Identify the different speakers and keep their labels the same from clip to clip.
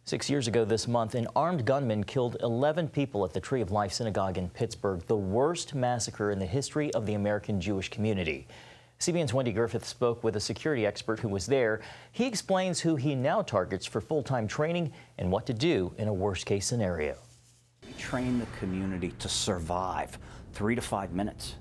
Speaker 1: 6 years ago this month, an armed gunman killed 11 people at the Tree of Life Synagogue in Pittsburgh, the worst massacre in the history of the American Jewish community. CBN's Wendy Griffith spoke with a security expert who was there. He explains who he now targets for full-time training and what to do in a worst-case scenario.
Speaker 2: We train the community to survive 3 to 5 minutes.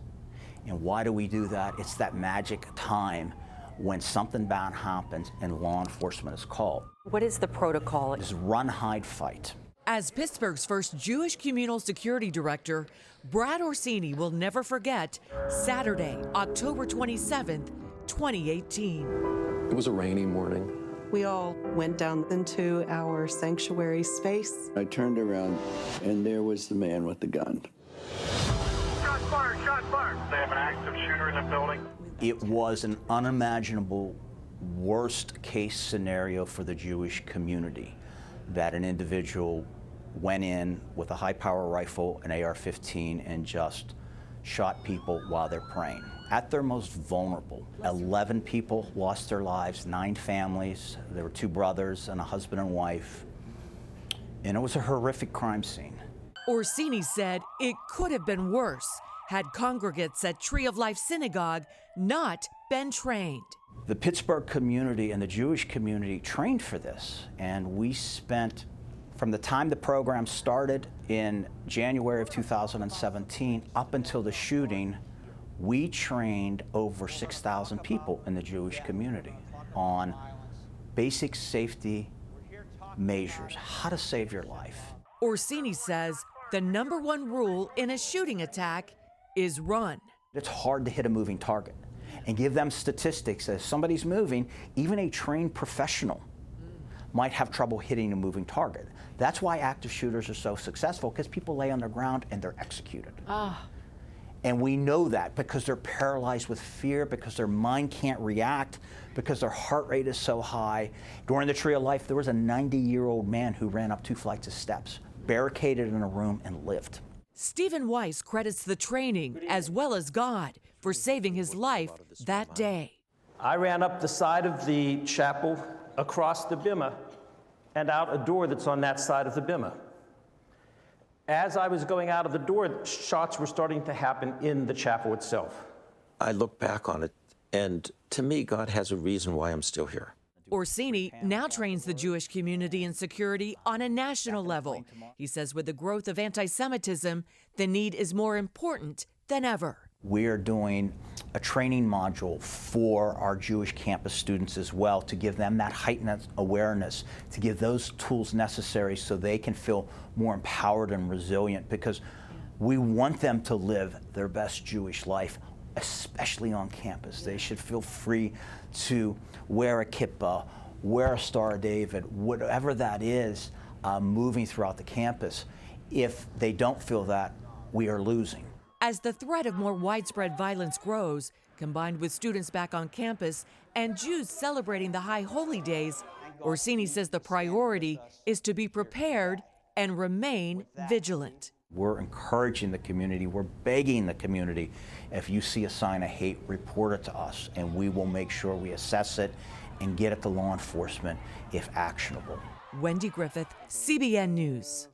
Speaker 2: And why do we do that? It's that magic time when something bad happens and law enforcement is called.
Speaker 3: What is the protocol?
Speaker 2: It's run, hide, fight.
Speaker 4: As Pittsburgh's first Jewish communal security director, Brad Orsini will never forget Saturday, October 27th, 2018.
Speaker 5: It was a rainy morning.
Speaker 6: We all went down into our sanctuary space.
Speaker 7: I turned around and there was the man with the gun.
Speaker 8: Shots fired, shots fired. They have an active shooter in the building.
Speaker 2: It was an unimaginable worst case scenario for the Jewish community that an individual went in with a high power rifle, an AR-15, and just shot people while they're praying. At their most vulnerable, 11 people lost their lives, 9 families. There were 2 brothers and a husband and wife. And it was a horrific crime scene.
Speaker 4: Orsini said it could have been worse had congregants at Tree of Life Synagogue not been trained.
Speaker 2: The Pittsburgh community and the Jewish community trained for this, and we spent, from the time the program started in January of 2017 up until the shooting, we trained over 6,000 people in the Jewish community on basic safety measures, how to save your life.
Speaker 4: Orsini says the #1 rule in a shooting attack is run.
Speaker 2: It's hard to hit a moving target and give them statistics. If somebody's moving, even a trained professional might have trouble hitting a moving target. That's why active shooters are so successful, because people lay on the ground and they're executed. And we know that because they're paralyzed with fear, because their mind can't react, because their heart rate is so high. During the Tree of Life, there was a 90-year-old man who ran up 2 flights of steps, barricaded in a room, and lived.
Speaker 4: Stephen Weiss credits the training as well as God for saving his life that day.
Speaker 9: I ran up the side of the chapel, across the bima, and out a door that's on that side of the bima. As I was going out of the door, shots were starting to happen in the chapel itself.
Speaker 5: I look back on it, and to me, God has a reason why I'm still here.
Speaker 4: Orsini now trains the Jewish community in security on a national level. He says with the growth of antisemitism, the need is more important than ever.
Speaker 2: We're doing a training module for our Jewish campus students as well, to give them that heightened awareness, to give those tools necessary so they can feel more empowered and resilient, because we want them to live their best Jewish life, especially on campus. They should feel free to wear a kippah, wear a Star of David, whatever that is, moving throughout the campus. If they don't feel that, we are losing.
Speaker 4: As the threat of more widespread violence grows, combined with students back on campus and Jews celebrating the high holy days, Orsini says the priority is to be prepared and remain vigilant.
Speaker 2: We're encouraging the community, we're begging the community, if you see a sign of hate, report it to us, and we will make sure we assess it and get it to law enforcement if actionable.
Speaker 4: Wendy Griffith, CBN News.